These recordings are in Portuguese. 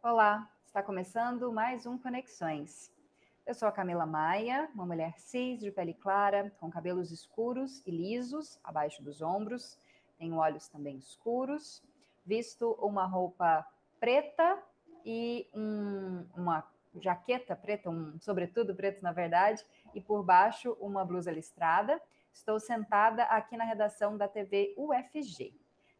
Olá, está começando mais um Conexões. Eu sou a Camila Maia, uma mulher cis, de pele clara, com cabelos escuros e lisos, abaixo dos ombros, tenho olhos também escuros, visto uma roupa preta e uma jaqueta preta, um sobretudo preto, na verdade, e por baixo uma blusa listrada. Estou sentada aqui na redação da TV UFG.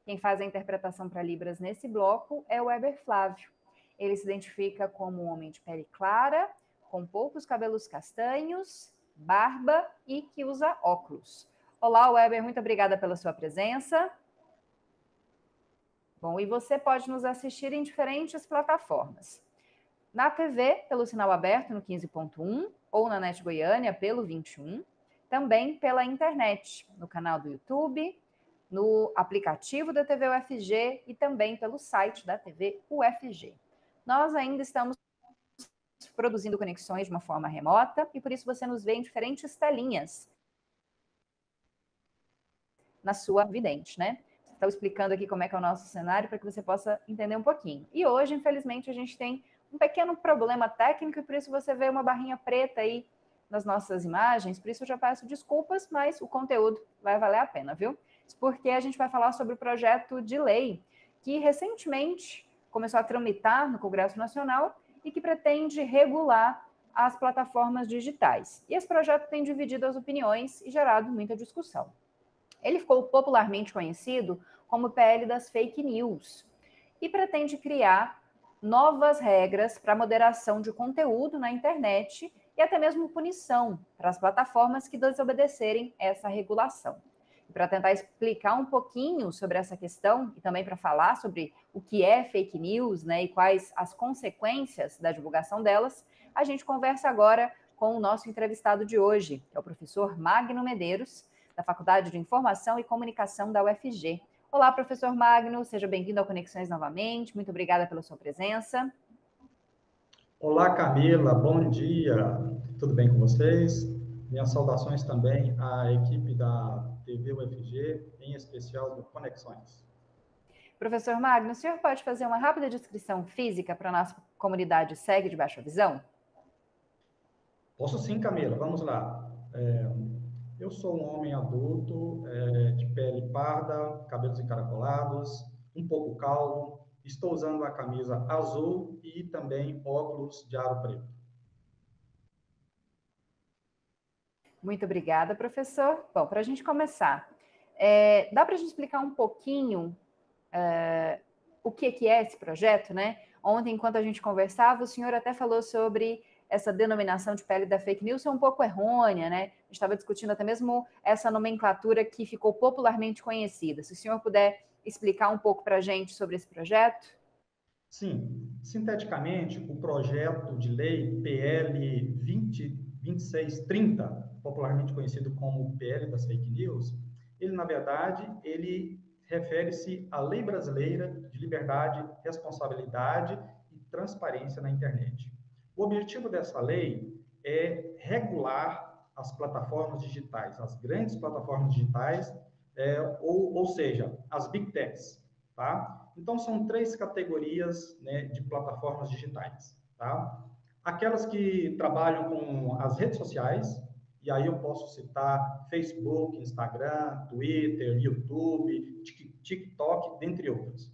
Quem faz a interpretação para Libras nesse bloco é o Weber Flávio. Ele se identifica como um homem de pele clara, com poucos cabelos castanhos, barba e que usa óculos. Olá, Weber, muito obrigada pela sua presença. Bom, e você pode nos assistir em diferentes plataformas. Na TV, pelo sinal aberto no 15.1, ou na NET Goiânia, pelo 21. Também pela internet, no canal do YouTube, no aplicativo da TV UFG e também pelo site da TV UFG. Nós ainda estamos produzindo conexões de uma forma remota e por isso você nos vê em diferentes telinhas na sua vidente, né? Estou explicando aqui como é que é o nosso cenário para que você possa entender um pouquinho. E hoje, infelizmente, a gente tem um pequeno problema técnico e por isso você vê uma barrinha preta aí nas nossas imagens, por isso eu já peço desculpas, mas o conteúdo vai valer a pena, viu? Isso porque a gente vai falar sobre o projeto de lei que recentemente começou a tramitar no Congresso Nacional e que pretende regular as plataformas digitais. E esse projeto tem dividido as opiniões e gerado muita discussão. Ele ficou popularmente conhecido como o PL das fake news e pretende criar novas regras para moderação de conteúdo na internet e até mesmo punição para as plataformas que desobedecerem essa regulação. E para tentar explicar um pouquinho sobre essa questão e também para falar sobre o que é fake news, né, e quais as consequências da divulgação delas, a gente conversa agora com o nosso entrevistado de hoje, que é o professor Magno Medeiros, da Faculdade de Informação e Comunicação da UFG. Olá, professor Magno, seja bem-vindo ao Conexões novamente. Muito obrigada pela sua presença. Olá, Camila, bom dia. Tudo bem com vocês? Minhas saudações também à equipe da TV UFG, em especial do Conexões. Professor Magno, o senhor pode fazer uma rápida descrição física para a nossa comunidade cega de baixa visão? Posso sim, Camila, vamos lá. Eu sou um homem adulto, de pele parda, cabelos encaracolados, um pouco calvo, estou usando a camisa azul e também óculos de aro preto. Muito obrigada, professor. Bom, para a gente começar, dá para a gente explicar um pouquinho o que é esse projeto, né? Ontem, enquanto a gente conversava, o senhor até falou sobre essa denominação de pele da fake news ser um pouco errônea, né? A gente estava discutindo até mesmo essa nomenclatura que ficou popularmente conhecida. Se o senhor puder explicar um pouco para a gente sobre esse projeto. Sim, sinteticamente, o projeto de lei PL 2630, popularmente conhecido como PL das fake news, ele, na verdade, ele refere-se à Lei Brasileira de Liberdade, Responsabilidade e Transparência na Internet. O objetivo dessa lei é regular as plataformas digitais, as grandes plataformas digitais, ou seja, as Big Techs, tá? Então, são três categorias, né, de plataformas digitais, tá? Aquelas que trabalham com as redes sociais, e aí eu posso citar Facebook, Instagram, Twitter, YouTube, TikTok, dentre outras.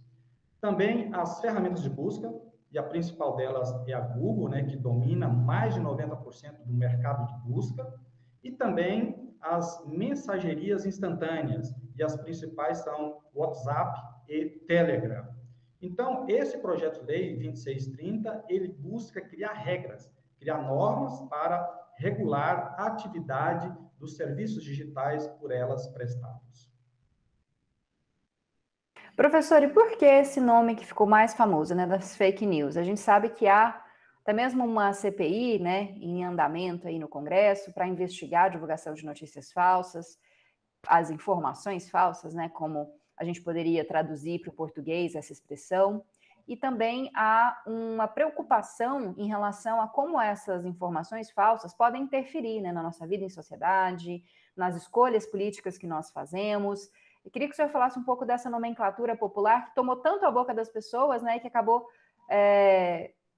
Também as ferramentas de busca, e a principal delas é a Google, né, que domina mais de 90% do mercado de busca, e também as mensagerias instantâneas, e as principais são WhatsApp e Telegram. Então, esse projeto de lei 2630, ele busca criar regras, criar normas para regular a atividade dos serviços digitais por elas prestados. Professor, e por que esse nome que ficou mais famoso, né, das fake news? A gente sabe que há até mesmo uma CPI, né, em andamento aí no Congresso para investigar a divulgação de notícias falsas, as informações falsas, né, como a gente poderia traduzir para o português essa expressão. E também há uma preocupação em relação a como essas informações falsas podem interferir, né, na nossa vida em sociedade, nas escolhas políticas que nós fazemos. Eu queria que o senhor falasse um pouco dessa nomenclatura popular que tomou tanto a boca das pessoas, né, e que acabou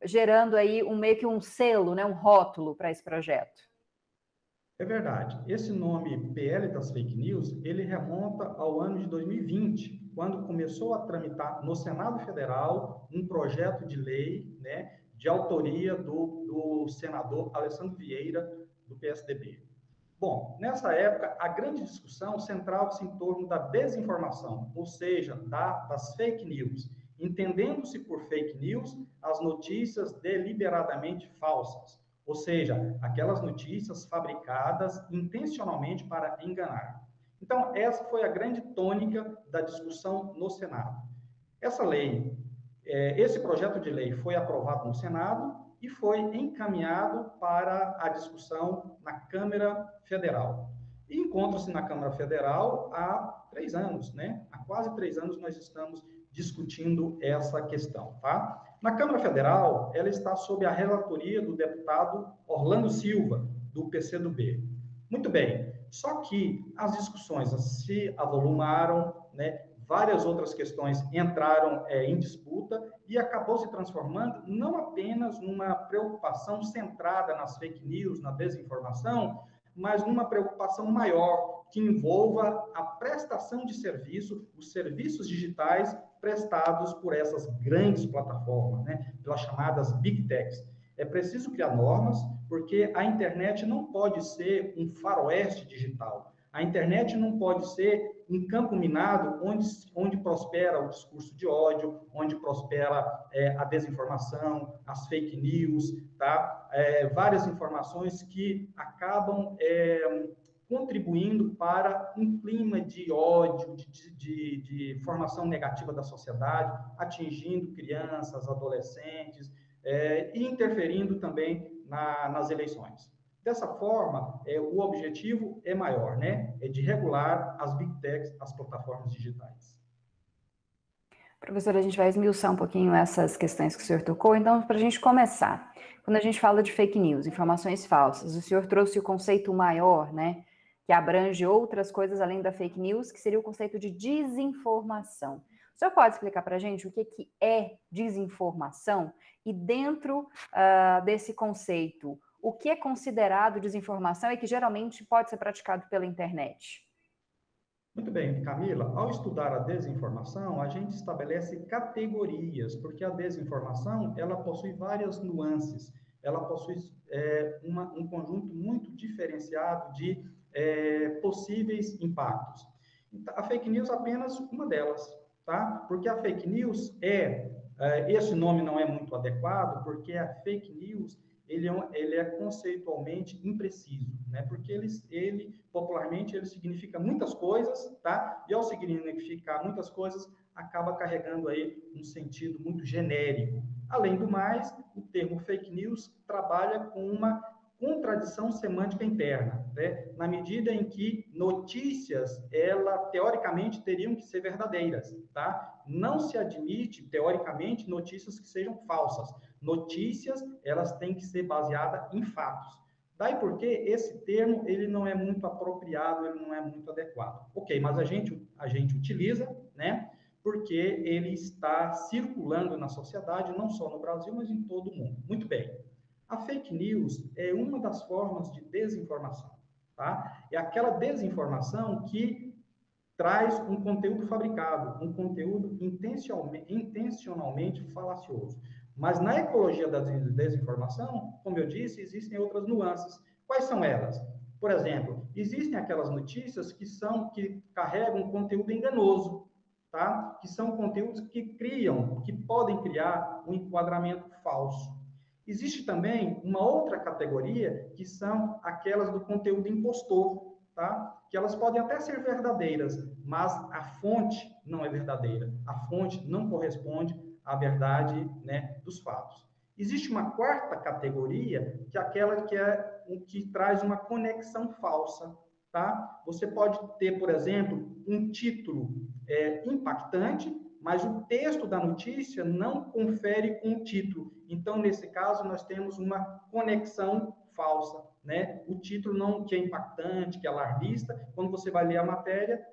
gerando aí meio que um selo, né, um rótulo para esse projeto? É verdade. Esse nome PL das Fake News, ele remonta ao ano de 2020, quando começou a tramitar no Senado Federal um projeto de lei, né, de autoria do senador Alessandro Vieira, do PSDB. Bom, nessa época, a grande discussão centrava-se em torno da desinformação, ou seja, das fake news, entendendo-se por fake news as notícias deliberadamente falsas, ou seja, aquelas notícias fabricadas intencionalmente para enganar. Então, essa foi a grande tônica da discussão no Senado. Essa lei, esse projeto de lei foi aprovado no Senado e foi encaminhado para a discussão na Câmara Federal. E encontra-se na Câmara Federal há 3 anos, né? Há quase 3 anos nós estamos discutindo essa questão, tá? Na Câmara Federal, ela está sob a relatoria do deputado Orlando Silva, do PCdoB. Muito bem, só que as discussões se avolumaram, né? Várias outras questões entraram em disputa e acabou se transformando não apenas numa preocupação centrada nas fake news, na desinformação, mas numa preocupação maior, que envolva a prestação de serviço, os serviços digitais prestados por essas grandes plataformas, né, pelas chamadas Big Techs. É preciso criar normas, porque a internet não pode ser um faroeste digital. A internet não pode ser um campo minado onde prospera o discurso de ódio, onde prospera a desinformação, as fake news, tá? Várias informações que acabam contribuindo para um clima de ódio, de formação negativa da sociedade, atingindo crianças, adolescentes, e interferindo também nas eleições. Dessa forma, o objetivo é maior, né? É de regular as Big Techs, as plataformas digitais. Professor, a gente vai esmiuçar um pouquinho essas questões que o senhor tocou. Então, para a gente começar, quando a gente fala de fake news, informações falsas, o senhor trouxe o conceito maior, né? Que abrange outras coisas além da fake news, que seria o conceito de desinformação. O senhor pode explicar para a gente o que é desinformação? E dentro desse conceito, o que é considerado desinformação e que geralmente pode ser praticado pela internet? Muito bem, Camila. Ao estudar a desinformação, a gente estabelece categorias, porque a desinformação ela possui várias nuances, ela possui um conjunto muito diferenciado de possíveis impactos. A fake news é apenas uma delas, tá? Porque a fake news esse nome não é muito adequado, porque a fake news ele é conceitualmente impreciso, né? Porque popularmente, ele significa muitas coisas, tá? E ao significar muitas coisas, acaba carregando aí um sentido muito genérico. Além do mais, o termo fake news trabalha com uma contradição semântica interna, né? Na medida em que notícias, teoricamente, teriam que ser verdadeiras, tá? Não se admite, teoricamente, notícias que sejam falsas. Notícias, elas têm que ser baseadas em fatos. Daí porque esse termo, ele não é muito apropriado, ele não é muito adequado. Ok, mas a gente utiliza, né? Porque ele está circulando na sociedade, não só no Brasil, mas em todo o mundo. Muito bem. A fake news é uma das formas de desinformação, tá? É aquela desinformação que traz um conteúdo fabricado, um conteúdo intencionalmente falacioso. Mas na ecologia da desinformação, como eu disse, existem outras nuances. Quais são elas? Por exemplo, existem aquelas notícias que carregam conteúdo enganoso, tá? Que são conteúdos que podem criar um enquadramento falso. Existe também uma outra categoria, que são aquelas do conteúdo impostor, tá? Que elas podem até ser verdadeiras, mas a fonte não é verdadeira. A fonte não corresponde à verdade, né, dos fatos. Existe uma quarta categoria, que é aquela que traz uma conexão falsa, tá? Você pode ter, por exemplo, um título impactante, mas o texto da notícia não confere com o título. Então, nesse caso, nós temos uma conexão falsa, né? O título não que é impactante, que é alarmista, quando você vai ler a matéria,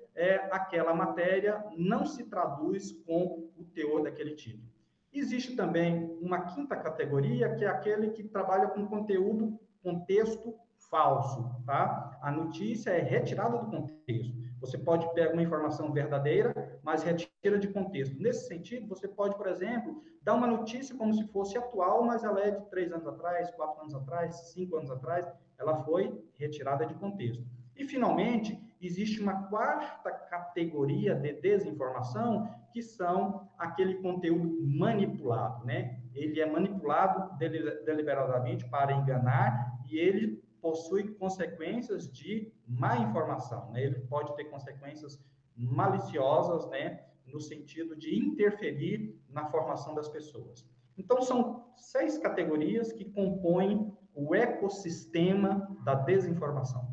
aquela matéria não se traduz com o teor daquele título. Existe também uma quinta categoria, que é aquele que trabalha com conteúdo, contexto falso, tá? A notícia é retirada do contexto. Você pode pegar uma informação verdadeira, mas retira de contexto. Nesse sentido, você pode, por exemplo, dar uma notícia como se fosse atual, mas ela é de 3 anos atrás, 4 anos atrás, 5 anos atrás, ela foi retirada de contexto. E, finalmente, existe uma quarta categoria de desinformação, que são aquele conteúdo manipulado, né? Ele é manipulado deliberadamente para enganar e ele possui consequências de má informação, né? Ele pode ter consequências maliciosas, né? No sentido de interferir na formação das pessoas. Então, são 6 categorias que compõem o ecossistema da desinformação.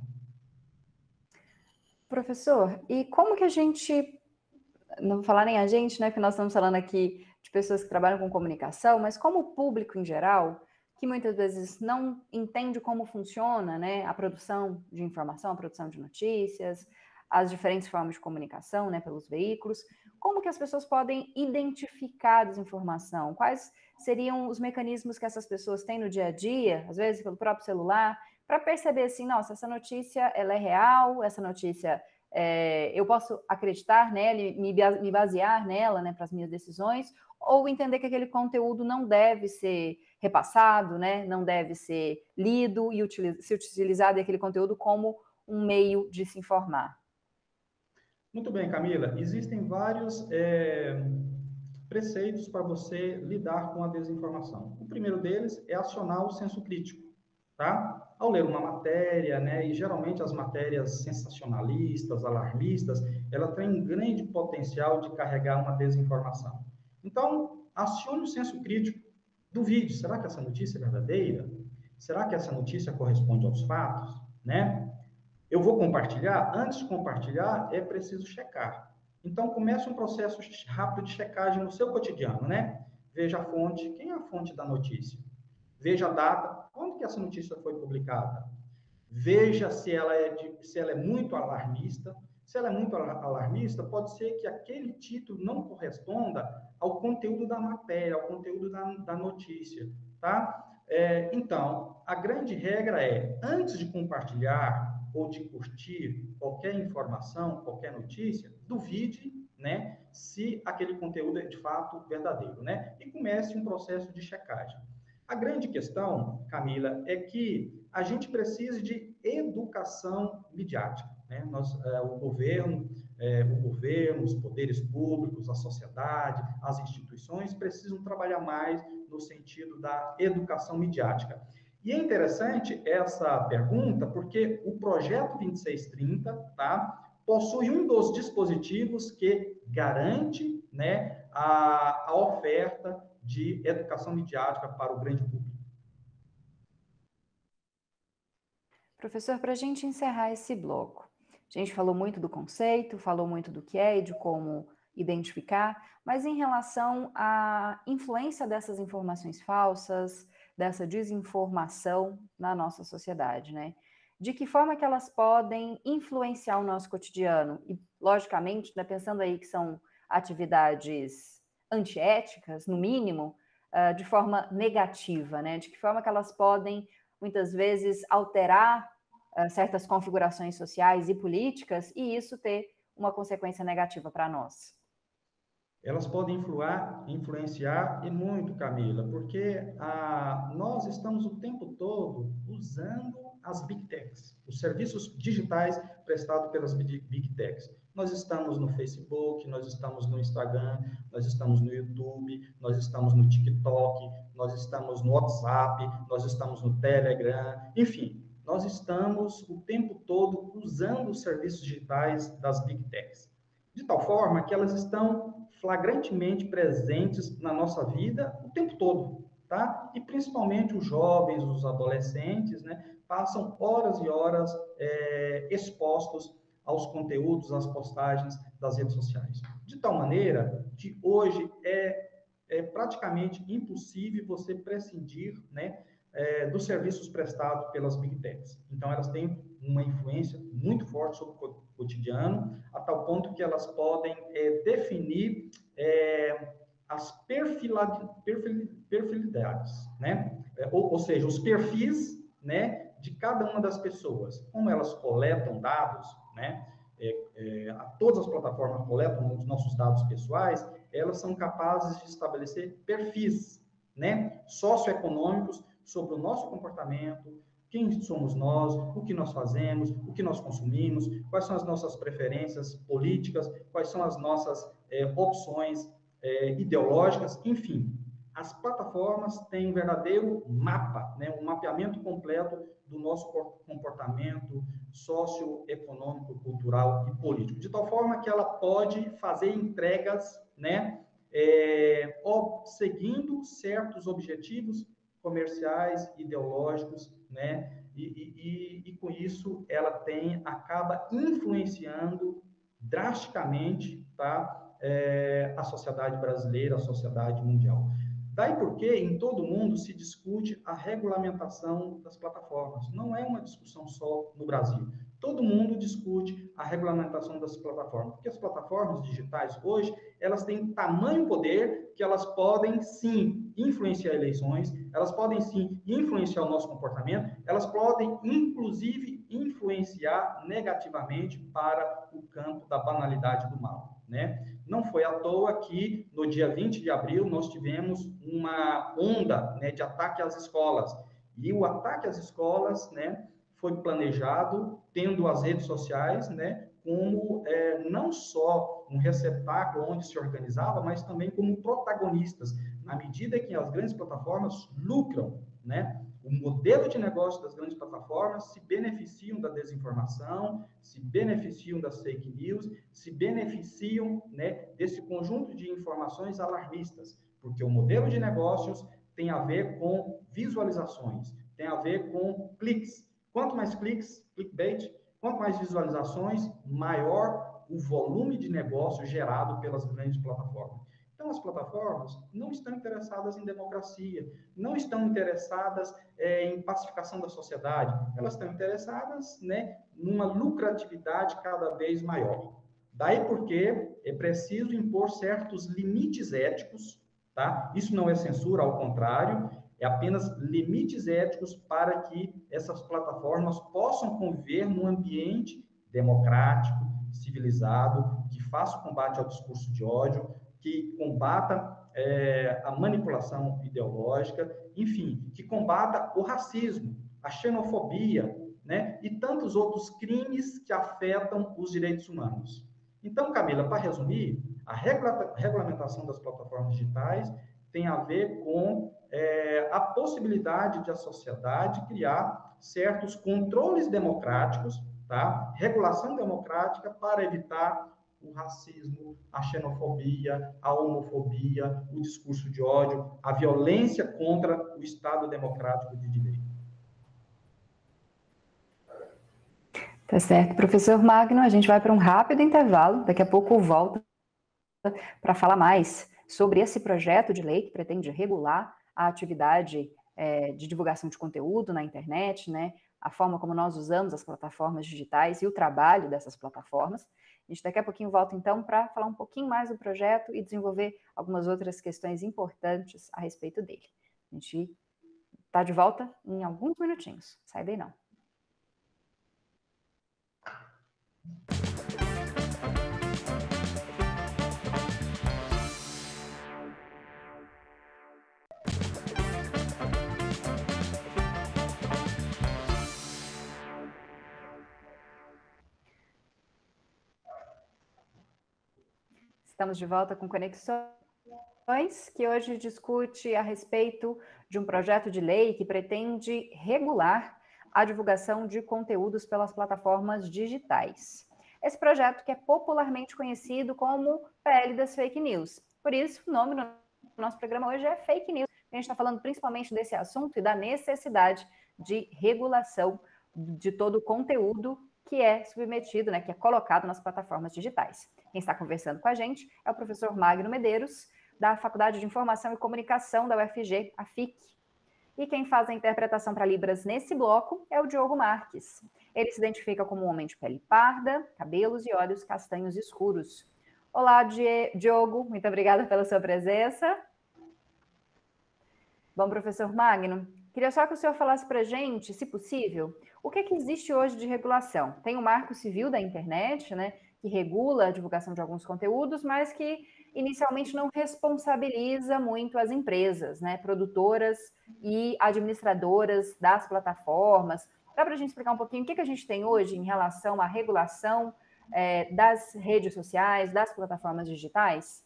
Professor, e como que a gente, não vou falar nem a gente, né, que nós estamos falando aqui de pessoas que trabalham com comunicação, mas como o público em geral, que muitas vezes não entende como funciona, né, a produção de informação, a produção de notícias, as diferentes formas de comunicação, né, pelos veículos, como que as pessoas podem identificar a desinformação? Quais seriam os mecanismos que essas pessoas têm no dia a dia, às vezes pelo próprio celular, para perceber assim, nossa, essa notícia ela é real, essa notícia eu posso acreditar nela, me basear nela, né, para as minhas decisões, ou entender que aquele conteúdo não deve ser repassado, né, não deve ser lido e ser utilizado aquele conteúdo como um meio de se informar. Muito bem, Camila. Existem vários preceitos para você lidar com a desinformação. O primeiro deles é acionar o senso crítico, tá? Ao ler uma matéria, né, e geralmente as matérias sensacionalistas, alarmistas, ela tem um grande potencial de carregar uma desinformação. Então, acione o senso crítico. Duvide, será que essa notícia é verdadeira? Será que essa notícia corresponde aos fatos, né? Eu vou compartilhar? Antes de compartilhar, é preciso checar. Então, comece um processo rápido de checagem no seu cotidiano, né? Veja a fonte, quem é a fonte da notícia? Veja a data, quando que essa notícia foi publicada? Veja se ela é muito alarmista. Se ela é muito alarmista, pode ser que aquele título não corresponda ao conteúdo da matéria, ao conteúdo da notícia, tá? Então, a grande regra é, antes de compartilhar ou de curtir qualquer informação, qualquer notícia, duvide, né, se aquele conteúdo é de fato verdadeiro, né? E comece um processo de checagem. A grande questão, Camila, é que a gente precisa de educação midiática, né? O governo, os poderes públicos, a sociedade, as instituições precisam trabalhar mais no sentido da educação midiática. E é interessante essa pergunta, porque o projeto 2630, tá, possui um dos dispositivos que garante, né, a oferta de educação midiática para o grande público. Professor, para a gente encerrar esse bloco, a gente falou muito do conceito, falou muito do que é e de como identificar, mas em relação à influência dessas informações falsas, dessa desinformação na nossa sociedade, né? De que forma que elas podem influenciar o nosso cotidiano? E, logicamente, né, pensando aí que são atividades antiéticas, no mínimo, de forma negativa, né? De que forma que elas podem, muitas vezes, alterar certas configurações sociais e políticas e isso ter uma consequência negativa para nós? Elas podem influenciar e muito, Camila, porque nós estamos o tempo todo usando as Big Techs, os serviços digitais prestados pelas Big Techs. Nós estamos no Facebook, nós estamos no Instagram, nós estamos no YouTube, nós estamos no TikTok, nós estamos no WhatsApp, nós estamos no Telegram, enfim, nós estamos o tempo todo usando os serviços digitais das Big Techs. De tal forma que elas estão flagrantemente presentes na nossa vida o tempo todo, tá? E principalmente os jovens, os adolescentes, né? Passam horas e horas expostos aos conteúdos, às postagens das redes sociais. De tal maneira que hoje é praticamente impossível você prescindir, né, dos serviços prestados pelas Big Techs. Então, elas têm uma influência muito forte sobre o cotidiano, a tal ponto que elas podem definir as perfilidades, né? Ou seja, os perfis, né, de cada uma das pessoas. Como elas coletam dados, né? Todas as plataformas coletam os nossos dados pessoais, elas são capazes de estabelecer perfis, né, socioeconômicos sobre o nosso comportamento, quem somos nós, o que nós fazemos, o que nós consumimos, quais são as nossas preferências políticas, quais são as nossas opções ideológicas, enfim. As plataformas têm um verdadeiro mapa, né, um mapeamento completo do nosso comportamento socioeconômico, cultural e político, de tal forma que ela pode fazer entregas, né, seguindo certos objetivos comerciais, ideológicos, né, e com isso ela acaba influenciando drasticamente, tá, a sociedade brasileira, a sociedade mundial. Daí porque em todo o mundo se discute a regulamentação das plataformas. Não é uma discussão só no Brasil. Todo mundo discute a regulamentação das plataformas, porque as plataformas digitais hoje, elas têm tamanho poder que elas podem, sim, influenciar eleições, elas podem, sim, influenciar o nosso comportamento, elas podem, inclusive, influenciar negativamente para o campo da banalidade do mal, né? Não foi à toa que, no dia 20 de abril, nós tivemos uma onda, né, de ataque às escolas. E o ataque às escolas, né, foi planejado, tendo as redes sociais, né, como não só um receptáculo onde se organizava, mas também como protagonistas, na medida que as grandes plataformas lucram, né? O modelo de negócio das grandes plataformas se beneficiam da desinformação, se beneficiam das fake news, se beneficiam, né, desse conjunto de informações alarmistas, porque o modelo de negócios tem a ver com visualizações, tem a ver com cliques. Quanto mais cliques, clickbait, quanto mais visualizações, maior o volume de negócio gerado pelas grandes plataformas. Então, as plataformas não estão interessadas em democracia, não estão interessadas em pacificação da sociedade, elas estão interessadas, né, numa lucratividade cada vez maior. Daí porque é preciso impor certos limites éticos, tá? Isso não é censura, ao contrário, é apenas limites éticos para que essas plataformas possam conviver num ambiente democrático, civilizado, que faça o combate ao discurso de ódio, que combata a manipulação ideológica, enfim, que combata o racismo, a xenofobia, né, e tantos outros crimes que afetam os direitos humanos. Então, Camila, para resumir, a regulamentação das plataformas digitais tem a ver com a possibilidade de a sociedade criar certos controles democráticos, tá? Regulação democrática para evitar o racismo, a xenofobia, a homofobia, o discurso de ódio, a violência contra o Estado democrático de direito. Tá certo, professor Magno, a gente vai para um rápido intervalo, daqui a pouco volta para falar mais sobre esse projeto de lei que pretende regular a atividade de divulgação de conteúdo na internet, né, a forma como nós usamos as plataformas digitais e o trabalho dessas plataformas. A gente daqui a pouquinho volta, então, para falar um pouquinho mais do projeto e desenvolver algumas outras questões importantes a respeito dele. A gente está de volta em alguns minutinhos. Sai daí não. Estamos de volta com Conexões, que hoje discute a respeito de um projeto de lei que pretende regular a divulgação de conteúdos pelas plataformas digitais. Esse projeto que é popularmente conhecido como PL das Fake News. Por isso, o nome do nosso programa hoje é Fake News. A gente está falando principalmente desse assunto e da necessidade de regulação de todo o conteúdo que é submetido, né, que é colocado nas plataformas digitais. Quem está conversando com a gente é o professor Magno Medeiros, da Faculdade de Informação e Comunicação da UFG, a FIC. E quem faz a interpretação para Libras nesse bloco é o Diogo Marques. Ele se identifica como um homem de pele parda, cabelos e olhos castanhos escuros. Olá, Diogo, muito obrigada pela sua presença. Bom, professor Magno, queria só que o senhor falasse para a gente, se possível, o que existe hoje de regulação? Tem o Marco Civil da Internet, né, que regula a divulgação de alguns conteúdos, mas que inicialmente não responsabiliza muito as empresas, né, produtoras e administradoras das plataformas. Dá para a gente explicar um pouquinho o que a gente tem hoje em relação à regulação das redes sociais, das plataformas digitais?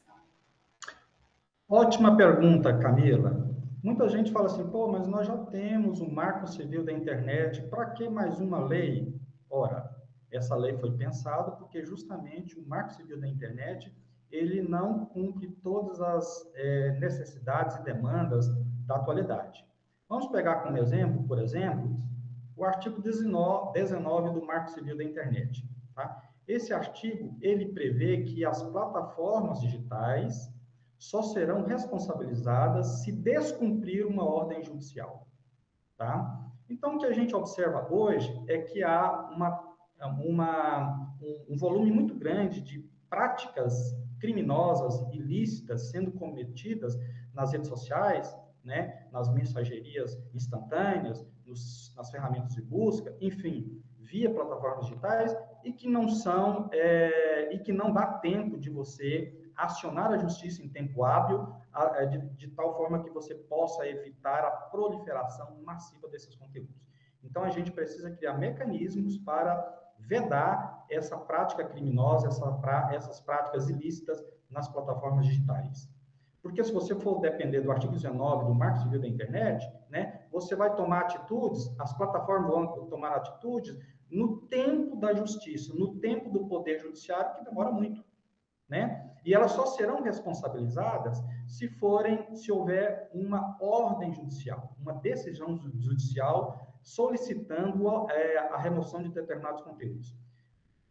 Ótima pergunta, Camila. Muita gente fala assim, pô, mas nós já temos o Marco Civil da Internet, para que mais uma lei? Ora, essa lei foi pensada porque justamente o Marco Civil da Internet, ele não cumpre todas as necessidades e demandas da atualidade. Vamos pegar como exemplo, por exemplo, o artigo 19 do Marco Civil da Internet. Tá? Esse artigo, ele prevê que as plataformas digitais só serão responsabilizadas se descumprir uma ordem judicial, tá? Então, o que a gente observa hoje é que há um volume muito grande de práticas criminosas, ilícitas, sendo cometidas nas redes sociais, né, nas mensagerias instantâneas, nas ferramentas de busca, enfim, via plataformas digitais, e que não dá tempo de você acionar a justiça em tempo hábil, de tal forma que você possa evitar a proliferação massiva desses conteúdos. Então, a gente precisa criar mecanismos para vedar essa prática criminosa, essas práticas ilícitas nas plataformas digitais. Porque se você for depender do artigo 19 do Marco Civil da Internet, né, você vai tomar atitudes, as plataformas vão tomar atitudes no tempo da justiça, no tempo do poder judiciário, que demora muito, né? E elas só serão responsabilizadas se houver uma ordem judicial, uma decisão judicial solicitando a remoção de determinados conteúdos.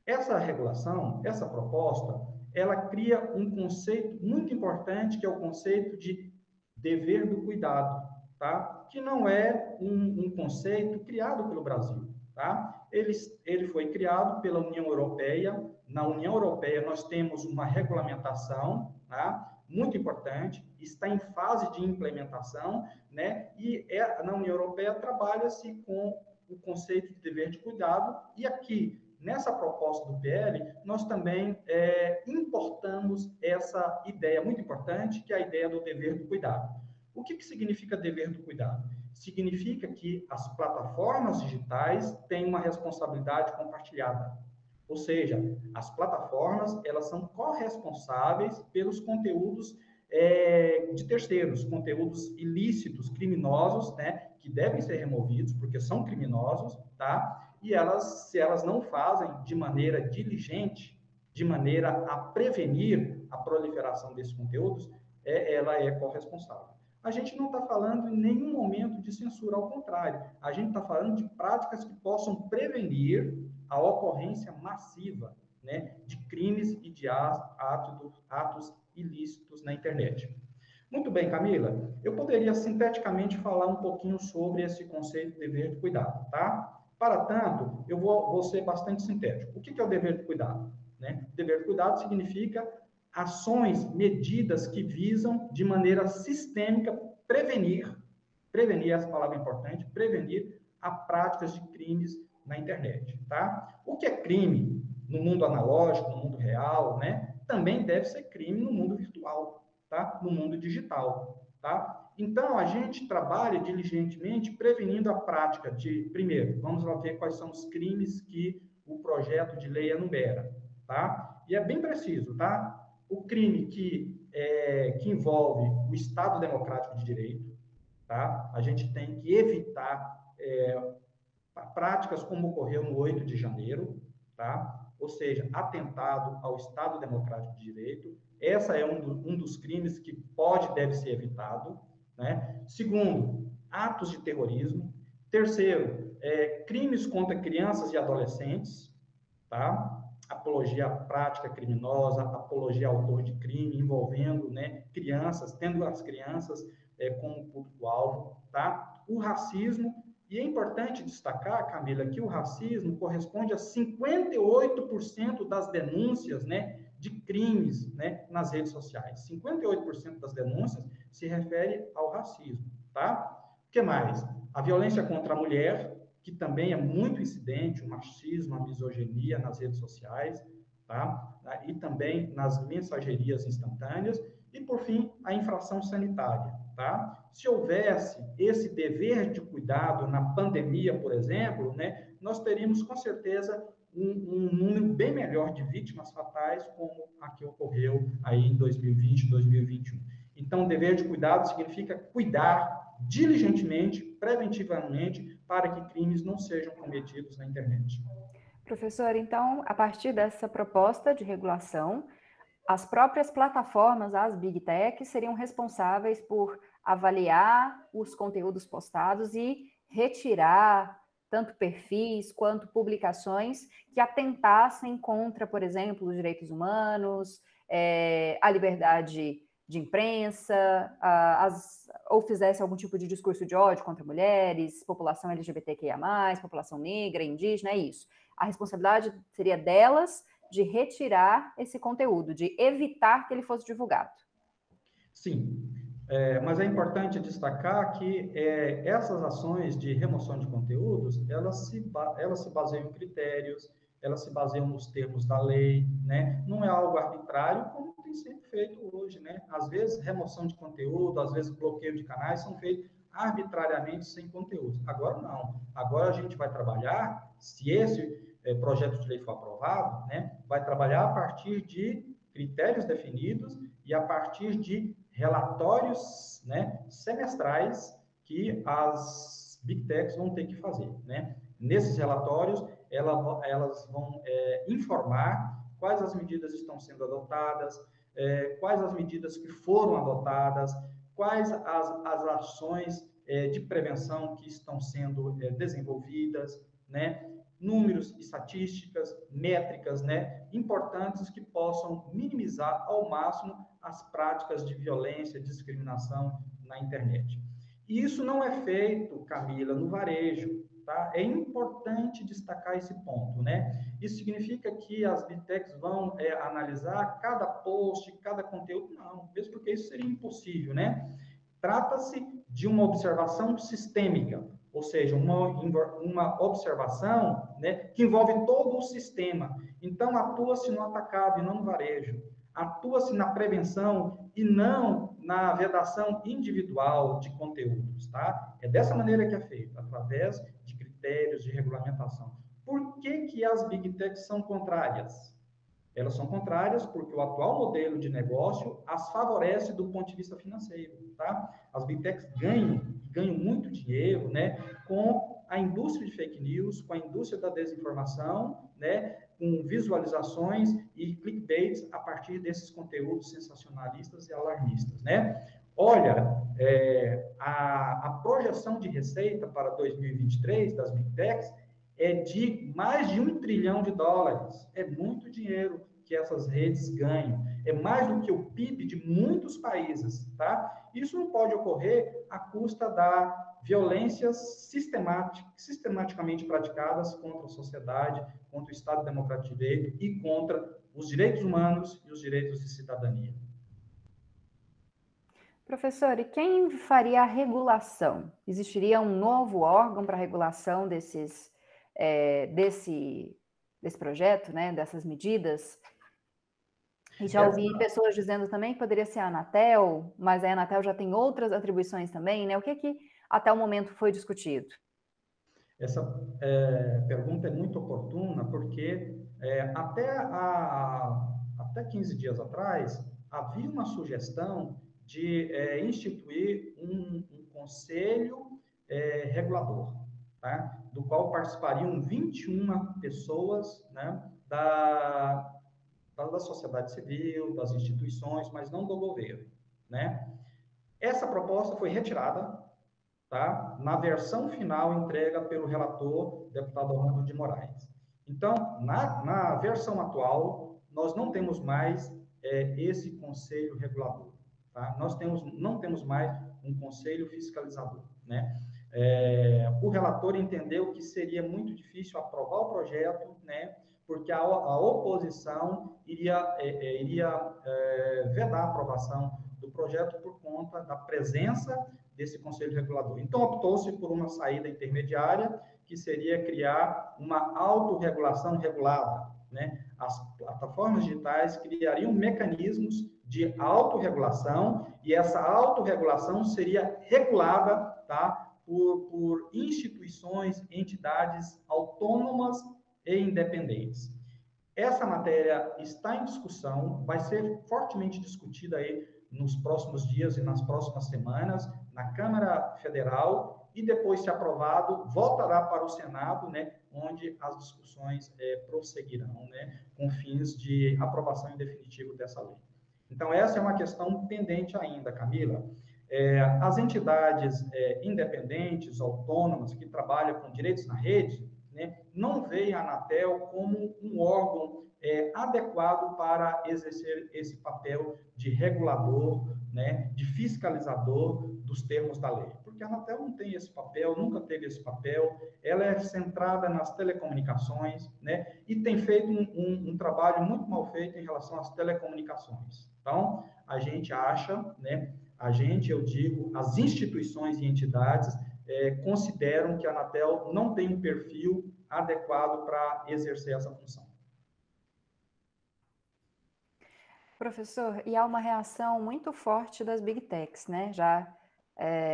Essa regulação, essa proposta, ela cria um conceito muito importante, que é o conceito de dever do cuidado, tá? Que não é um conceito criado pelo Brasil, tá? Ele foi criado pela União Europeia. Na União Europeia, nós temos uma regulamentação, tá? Muito importante, está em fase de implementação, né? E na União Europeia trabalha-se com o conceito de dever de cuidado, e aqui, nessa proposta do PL, nós também importamos essa ideia muito importante, que é a ideia do dever do cuidado. O que significa dever do cuidado? Significa que as plataformas digitais têm uma responsabilidade compartilhada. Ou seja, as plataformas, elas são corresponsáveis pelos conteúdos de terceiros, conteúdos ilícitos, criminosos, né, que devem ser removidos, porque são criminosos, tá? E se elas não fazem de maneira diligente, de maneira a prevenir a proliferação desses conteúdos, ela é corresponsável. A gente não está falando em nenhum momento de censura, ao contrário, a gente está falando de práticas que possam prevenir a ocorrência massiva, né, de crimes e de atos ilícitos na internet. Muito bem, Camila, eu poderia sinteticamente falar um pouquinho sobre esse conceito de dever de cuidado, tá? Para tanto, eu vou ser bastante sintético. O que é o dever de cuidado? Né? Dever de cuidado significa ações, medidas que visam, de maneira sistêmica, prevenir, essa palavra é importante, prevenir a práticas de crimes na internet, tá? O que é crime no mundo analógico, no mundo real, né? Também deve ser crime no mundo virtual, tá? No mundo digital, tá? Então, a gente trabalha diligentemente prevenindo a prática de, primeiro, vamos lá ver quais são os crimes que o projeto de lei enumera, tá? E é bem preciso, tá? O crime que envolve o Estado Democrático de Direito, tá? A gente tem que evitar práticas como ocorreu no 8 de janeiro, tá? Ou seja, atentado ao Estado Democrático de Direito. Essa é um dos crimes que pode e deve ser evitado, né? Segundo, atos de terrorismo. Terceiro, crimes contra crianças e adolescentes, tá? Apologia à prática criminosa, apologia ao autor de crime, envolvendo, né, crianças, tendo as crianças como público-alvo, tá? O racismo, e é importante destacar, Camila, que o racismo corresponde a 58% das denúncias, né, de crimes, né, nas redes sociais. 58% das denúncias se refere ao racismo, tá? O que mais? A violência contra a mulher, que também é muito incidente, o machismo, a misoginia nas redes sociais, tá? E também nas mensagerias instantâneas. E, por fim, a infração sanitária, tá? Se houvesse esse dever de cuidado na pandemia, por exemplo, né, nós teríamos, com certeza, um número bem melhor de vítimas fatais, como a que ocorreu aí em 2020, 2021. Então, dever de cuidado significa cuidar diligentemente, preventivamente, para que crimes não sejam cometidos na internet. Professor, então, a partir dessa proposta de regulação, as próprias plataformas, as Big Techs, seriam responsáveis por avaliar os conteúdos postados e retirar tanto perfis quanto publicações que atentassem contra, por exemplo, os direitos humanos, a liberdade de imprensa, ou fizesse algum tipo de discurso de ódio contra mulheres, população LGBTQIA+, população negra, indígena, é isso. A responsabilidade seria delas de retirar esse conteúdo, de evitar que ele fosse divulgado. Sim, mas é importante destacar que essas ações de remoção de conteúdos, elas se baseiam em critérios, elas se baseiam nos termos da lei, né? Não é algo arbitrário, como tem sido feito hoje, né? Às vezes, remoção de conteúdo, às vezes, bloqueio de canais são feitos arbitrariamente sem conteúdo. Agora, não. Agora, a gente vai trabalhar, se esse projeto de lei for aprovado, né? Vai trabalhar a partir de critérios definidos e a partir de relatórios, né, semestrais que as Big Techs vão ter que fazer, né? Nesses relatórios, elas vão informar quais as medidas estão sendo adotadas, quais as medidas que foram adotadas, quais as ações de prevenção que estão sendo desenvolvidas, né? Números, estatísticas, métricas, né, importantes que possam minimizar ao máximo as práticas de violência, discriminação na internet. E isso não é feito, Camila, no varejo, tá? É importante destacar esse ponto, né? Isso significa que as Big Techs vão analisar cada post, cada conteúdo? Não, mesmo porque isso seria impossível, né? Trata-se de uma observação sistêmica, ou seja, uma observação, né, que envolve todo o sistema. Então, atua-se no atacado e não no varejo. Atua-se na prevenção e não na vedação individual de conteúdos, tá? É dessa maneira que é feito, através de critérios de regulamentação. Por que as Big Techs são contrárias? Elas são contrárias porque o atual modelo de negócio as favorece do ponto de vista financeiro, tá? As Big Techs ganham muito dinheiro, né, com a indústria de fake news, com a indústria da desinformação, né, com visualizações e clickbaits a partir desses conteúdos sensacionalistas e alarmistas, né? Olha, a projeção de receita para 2023 das Big Techs é de mais de $1 trilhão. É muito dinheiro que essas redes ganham. É mais do que o PIB de muitos países, tá? Isso não pode ocorrer à custa da violências sistematicamente praticadas contra a sociedade, contra o Estado Democrático de Direito e contra os direitos humanos e os direitos de cidadania. Professor, e quem faria a regulação? Existiria um novo órgão para a regulação desse projeto, né, dessas medidas? E já ouvi pessoas dizendo também que poderia ser a Anatel, mas a Anatel já tem outras atribuições também, né? O que até o momento foi discutido? Essa pergunta é muito oportuna, porque até 15 dias atrás, havia uma sugestão de instituir um conselho regulador, tá? Do qual participariam 21 pessoas, né, da sociedade civil, das instituições, mas não do governo, né? Essa proposta foi retirada, tá? Na versão final entregue pelo relator, deputado Orlando de Moraes. Então, na versão atual, nós não temos mais esse conselho regulador, tá? Nós não temos mais um conselho fiscalizador, né? O relator entendeu que seria muito difícil aprovar o projeto, né, porque a oposição iria vedar a aprovação do projeto por conta da presença desse Conselho Regulador. Então, optou-se por uma saída intermediária, que seria criar uma autorregulação regulada, né? As plataformas digitais criariam mecanismos de autorregulação, e essa autorregulação seria regulada, tá, por instituições, entidades autônomas e independentes. Essa matéria está em discussão, vai ser fortemente discutida aí nos próximos dias e nas próximas semanas na Câmara Federal, e depois, se aprovado, voltará para o Senado, né, onde as discussões prosseguirão, né, com fins de aprovação em definitivo dessa lei. Então, essa é uma questão pendente ainda, Camila. As entidades independentes, autônomas, que trabalham com direitos na rede, né, não veem a Anatel como um órgão adequado para exercer esse papel de regulador, né, de fiscalizador dos termos da lei. Porque a Anatel não tem esse papel, nunca teve esse papel, ela é centrada nas telecomunicações, né, e tem feito um trabalho muito mal feito em relação às telecomunicações. Então, a gente acha, né, eu digo, as instituições e entidades consideram que a Anatel não tem um perfil adequado para exercer essa função. Professor, e há uma reação muito forte das Big Techs, né? Já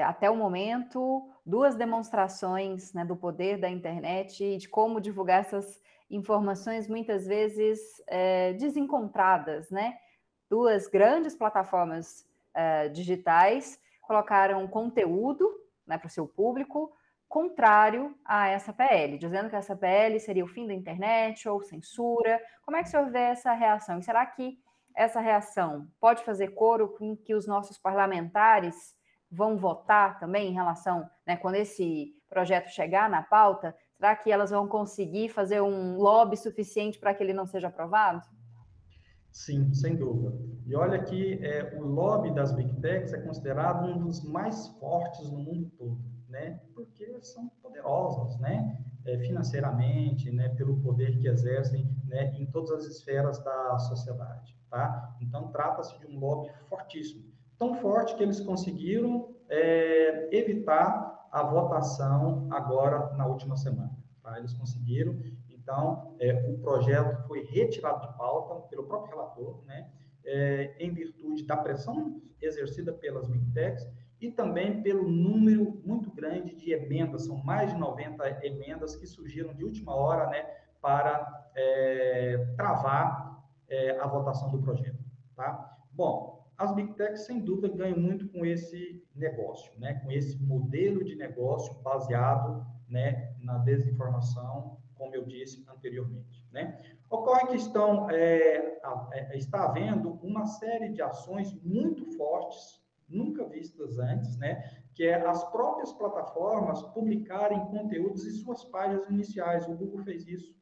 até o momento, 2 demonstrações, né, do poder da internet e de como divulgar essas informações muitas vezes desencontradas, né? 2 grandes plataformas digitais colocaram conteúdo, né, para o seu público contrário a essa PL, dizendo que essa PL seria o fim da internet ou censura. Como é que o senhor vê essa reação? E será que essa reação pode fazer coro com que os nossos parlamentares vão votar também em relação, né, quando esse projeto chegar na pauta, será que elas vão conseguir fazer um lobby suficiente para que ele não seja aprovado? Sim, sem dúvida. E olha que o lobby das Big Techs é considerado um dos mais fortes no mundo todo, né? Porque são poderosas, né? Financeiramente, né? Pelo poder que exercem, né? Em todas as esferas da sociedade, tá? Então, trata-se de um lobby fortíssimo. Tão forte que eles conseguiram evitar a votação agora na última semana, tá? Eles conseguiram. Então, o projeto foi retirado de pauta pelo próprio relator, né, em virtude da pressão exercida pelas Big Techs e também pelo número muito grande de emendas, são mais de 90 emendas que surgiram de última hora, né, para travar a votação do projeto. Tá? Bom, as Big Techs, sem dúvida, ganham muito com esse negócio, né, com esse modelo de negócio baseado, né, na desinformação, como eu disse anteriormente, né? Ocorre que está havendo uma série de ações muito fortes, nunca vistas antes, né? Que é as próprias plataformas publicarem conteúdos em suas páginas iniciais. O Google fez isso,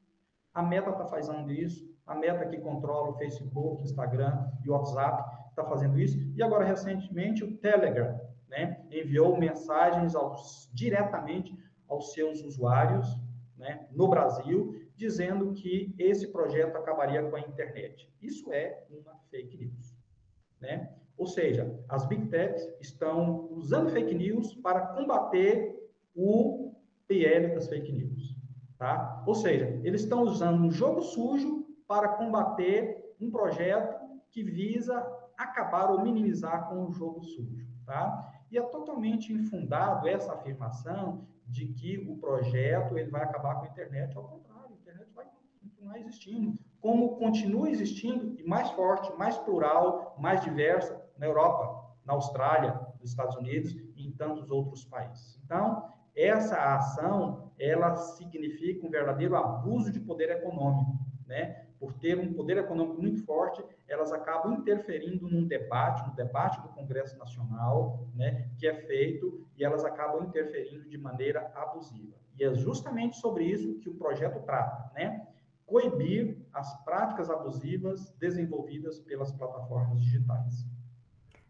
a Meta está fazendo isso, a Meta que controla o Facebook, Instagram e o WhatsApp está fazendo isso, e agora recentemente o Telegram, né? Enviou mensagens diretamente aos seus usuários, né, no Brasil, dizendo que esse projeto acabaria com a internet. Isso é uma fake news, né? Ou seja, as Big Techs estão usando fake news para combater o PL das fake news, tá? Ou seja, eles estão usando um jogo sujo para combater um projeto que visa acabar ou minimizar com o jogo sujo, tá? E é totalmente infundado essa afirmação de que o projeto ele vai acabar com a internet. Ao contrário, a internet vai continuar existindo, como continua existindo, e mais forte, mais plural, mais diversa na Europa, na Austrália, nos Estados Unidos e em tantos outros países. Então, essa ação, ela significa um verdadeiro abuso de poder econômico, né? Por ter um poder econômico muito forte, elas acabam interferindo no debate do Congresso Nacional, né, que é feito, e elas acabam interferindo de maneira abusiva. E é justamente sobre isso que o projeto trata, né? Coibir as práticas abusivas desenvolvidas pelas plataformas digitais.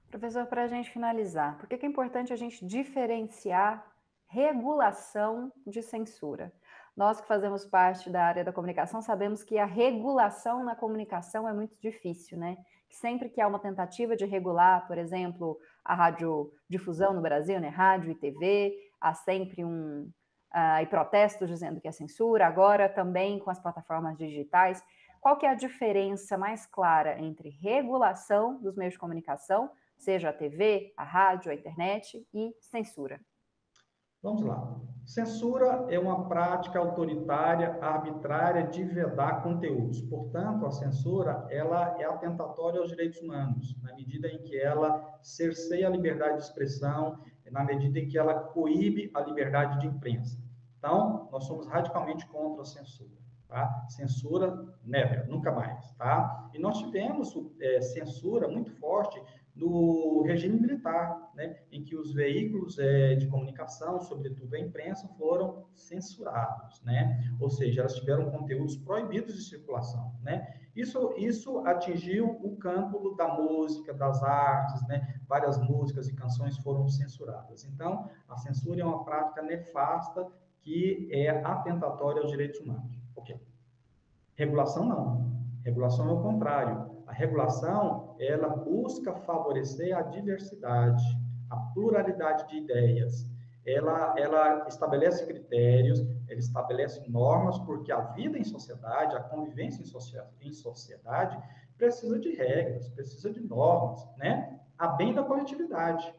Professor, para a gente finalizar, por que é importante a gente diferenciar regulação de censura? Nós que fazemos parte da área da comunicação sabemos que a regulação na comunicação é muito difícil, né? Sempre que há uma tentativa de regular, por exemplo, a radiodifusão no Brasil, né? Rádio e TV, há sempre e protestos dizendo que é censura, agora também com as plataformas digitais. Qual que é a diferença mais clara entre regulação dos meios de comunicação, seja a TV, a rádio, a internet, e censura? Vamos lá. Censura é uma prática autoritária, arbitrária de vedar conteúdos. Portanto, a censura, ela é atentatória aos direitos humanos, na medida em que ela cerceia a liberdade de expressão, na medida em que ela coíbe a liberdade de imprensa. Então, nós somos radicalmente contra a censura. Tá? Censura, never, nunca mais. Tá? E nós tivemos censura muito forte no regime militar, né, em que os veículos de comunicação, sobretudo a imprensa, foram censurados, né? Ou seja, elas tiveram conteúdos proibidos de circulação, né? Isso atingiu o campo da música, das artes, né? Várias músicas e canções foram censuradas. Então, a censura é uma prática nefasta que é atentatória aos direitos humanos. Ok. Regulação não. Regulação é o contrário. A regulação, ela busca favorecer a diversidade, a pluralidade de ideias. Ela estabelece critérios, ela estabelece normas, porque a vida em sociedade, a convivência em sociedade, precisa de regras, precisa de normas, né? A bem da coletividade.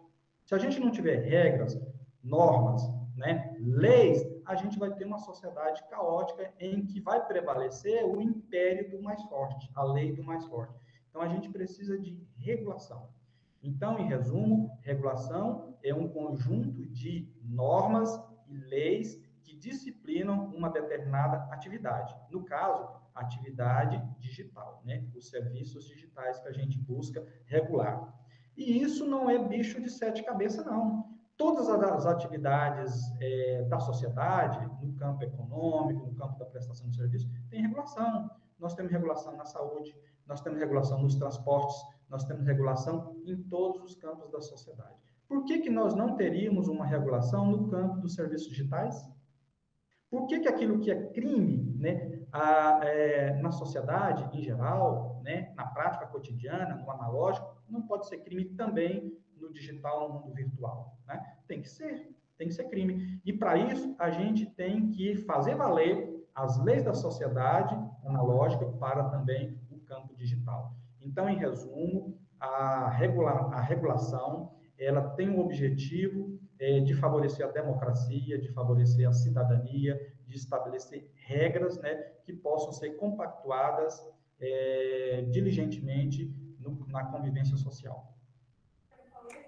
Se a gente não tiver regras, normas, né, leis, a gente vai ter uma sociedade caótica em que vai prevalecer o império do mais forte, a lei do mais forte. Então, a gente precisa de regulação. Então, em resumo, regulação é um conjunto de normas e leis que disciplinam uma determinada atividade. No caso, atividade digital, né? Os serviços digitais que a gente busca regular. E isso não é bicho de sete cabeças, não. Todas as atividades da sociedade, no campo econômico, no campo da prestação de serviço, tem regulação. Nós temos regulação na saúde, nós temos regulação nos transportes, nós temos regulação em todos os campos da sociedade. Por que nós não teríamos uma regulação no campo dos serviços digitais? Por que aquilo que é crime, né, na sociedade em geral, né, na prática cotidiana, no analógico, não pode ser crime também no digital, no mundo virtual, né? Tem que ser crime. E para isso a gente tem que fazer valer as leis da sociedade analógica para também o campo digital. Então, em resumo, a regulação, ela tem o objetivo de favorecer a democracia, de favorecer a cidadania, de estabelecer regras, né, que possam ser compactuadas diligentemente na convivência social.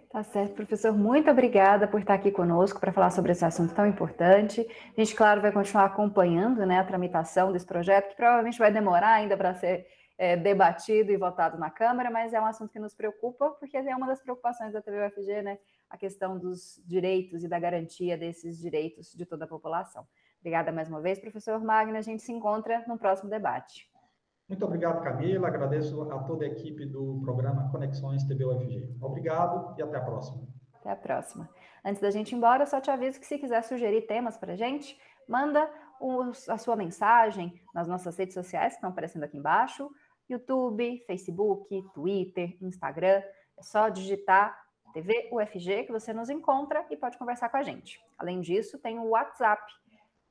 Tá certo, professor. Muito obrigada por estar aqui conosco para falar sobre esse assunto tão importante. A gente, claro, vai continuar acompanhando, né, a tramitação desse projeto, que provavelmente vai demorar ainda para ser debatido e votado na Câmara, mas é um assunto que nos preocupa, porque é uma das preocupações da TV UFG, né, a questão dos direitos e da garantia desses direitos de toda a população. Obrigada mais uma vez, professor Magno. A gente se encontra no próximo debate. Muito obrigado, Camila. Agradeço a toda a equipe do programa Conexões TV UFG. Obrigado e até a próxima. Até a próxima. Antes da gente ir embora, eu só te aviso que se quiser sugerir temas para a gente, manda a sua mensagem nas nossas redes sociais que estão aparecendo aqui embaixo, YouTube, Facebook, Twitter, Instagram. É só digitar TV UFG que você nos encontra e pode conversar com a gente. Além disso, tem o WhatsApp.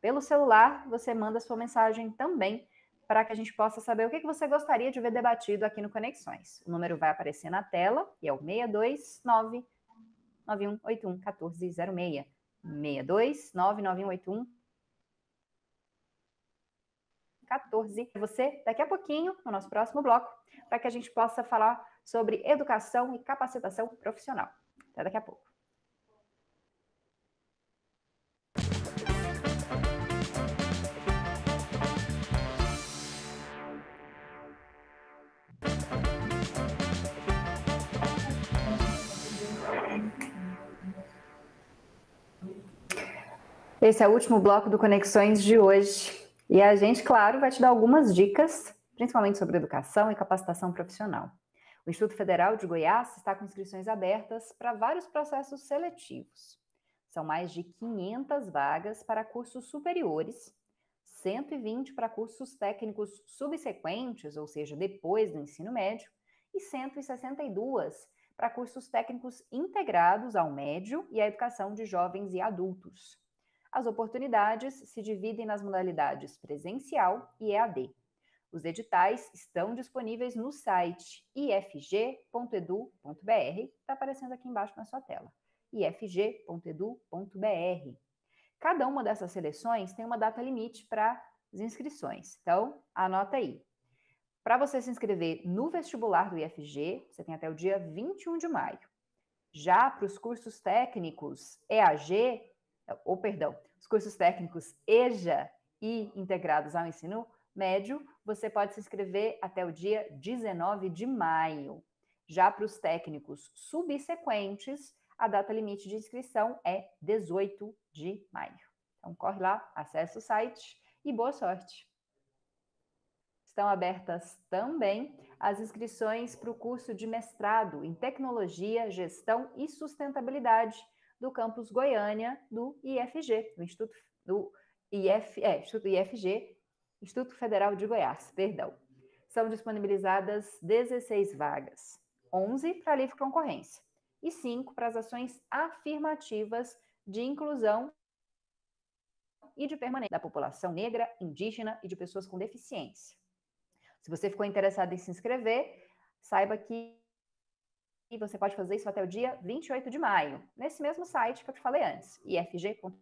Pelo celular, você manda sua mensagem também para que a gente possa saber o que você gostaria de ver debatido aqui no Conexões. O número vai aparecer na tela e é o 629 9181 1406. 629 9181 14. Você daqui a pouquinho, no nosso próximo bloco, para que a gente possa falar sobre educação e capacitação profissional. Até daqui a pouco. Esse é o último bloco do Conexões de hoje. E a gente, claro, vai te dar algumas dicas, principalmente sobre educação e capacitação profissional. O Instituto Federal de Goiás está com inscrições abertas para vários processos seletivos. São mais de 500 vagas para cursos superiores, 120 para cursos técnicos subsequentes, ou seja, depois do ensino médio, e 162 para cursos técnicos integrados ao médio e à educação de jovens e adultos. As oportunidades se dividem nas modalidades presencial e EAD. Os editais estão disponíveis no site ifg.edu.br, está aparecendo aqui embaixo na sua tela, ifg.edu.br. Cada uma dessas seleções tem uma data limite para as inscrições, então anota aí. Para você se inscrever no vestibular do IFG, você tem até o dia 21 de maio. Já para os cursos técnicos os cursos técnicos EJA e integrados ao ensino médio, você pode se inscrever até o dia 19 de maio. Já para os técnicos subsequentes, a data limite de inscrição é 18 de maio. Então, corre lá, acesse o site e boa sorte! Estão abertas também as inscrições para o curso de mestrado em Tecnologia, Gestão e Sustentabilidade do campus Goiânia do IFG, Instituto Federal de Goiás, perdão. São disponibilizadas 16 vagas, 11 para livre concorrência e 5 para as ações afirmativas de inclusão e de permanência da população negra, indígena e de pessoas com deficiência. Se você ficou interessado em se inscrever, saiba que você pode fazer isso até o dia 28 de maio, nesse mesmo site que eu te falei antes, ifg.edu.br.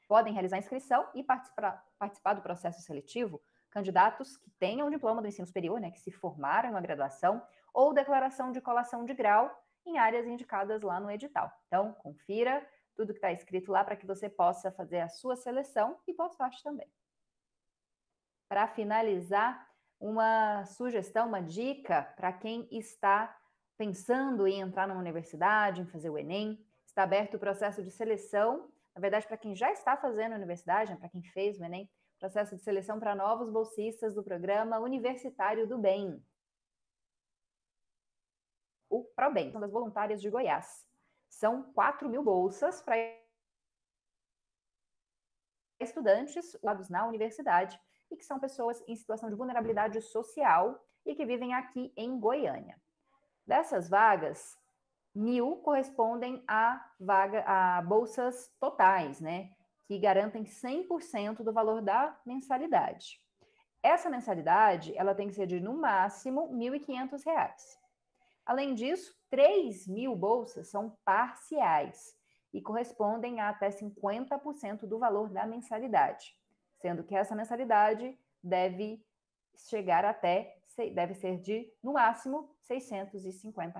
Podem realizar a inscrição e participar do processo seletivo candidatos que tenham diploma do ensino superior, que se formaram em uma graduação, ou declaração de colação de grau em áreas indicadas lá no edital. Então, confira tudo que está escrito lá para que você possa fazer a sua seleção e boa sorte também. Para finalizar, uma sugestão, uma dica para quem está pensando em entrar numa universidade, em fazer o Enem. Está aberto o processo de seleção, na verdade, para quem já está fazendo a universidade, para quem fez o Enem, processo de seleção para novos bolsistas do Programa Universitário do Bem, o ProBem, são das voluntárias de Goiás. São 4.000 bolsas para estudantes usados na universidade e que são pessoas em situação de vulnerabilidade social e que vivem aqui em Goiânia. Dessas vagas, 1.000 correspondem a bolsas totais, que garantem 100% do valor da mensalidade. Essa mensalidade, ela tem que ser de, no máximo, R$ 1.500. Além disso, 3.000 bolsas são parciais e correspondem a até 50% do valor da mensalidade, sendo que essa mensalidade deve ser de, no máximo, R$ 650.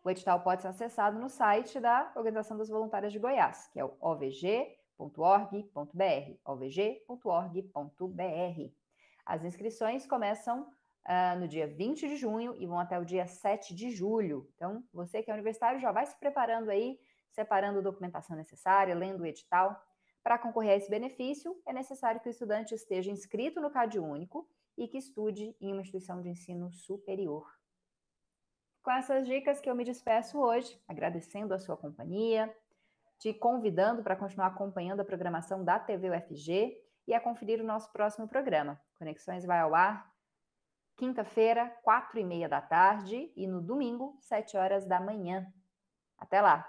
O edital pode ser acessado no site da Organização das Voluntárias de Goiás, que é o ovg.org.br, ovg.org.br. As inscrições começam no dia 20 de junho e vão até o dia 7 de julho. Então, você que é universitário já vai se preparando aí, separando a documentação necessária, lendo o edital. Para concorrer a esse benefício, é necessário que o estudante esteja inscrito no CadÚnico e que estude em uma instituição de ensino superior. Com essas dicas que eu me despeço hoje, agradecendo a sua companhia, te convidando para continuar acompanhando a programação da TV UFG e a conferir o nosso próximo programa. Conexões vai ao ar quinta-feira, 4h30 da tarde e no domingo, 7 horas da manhã. Até lá!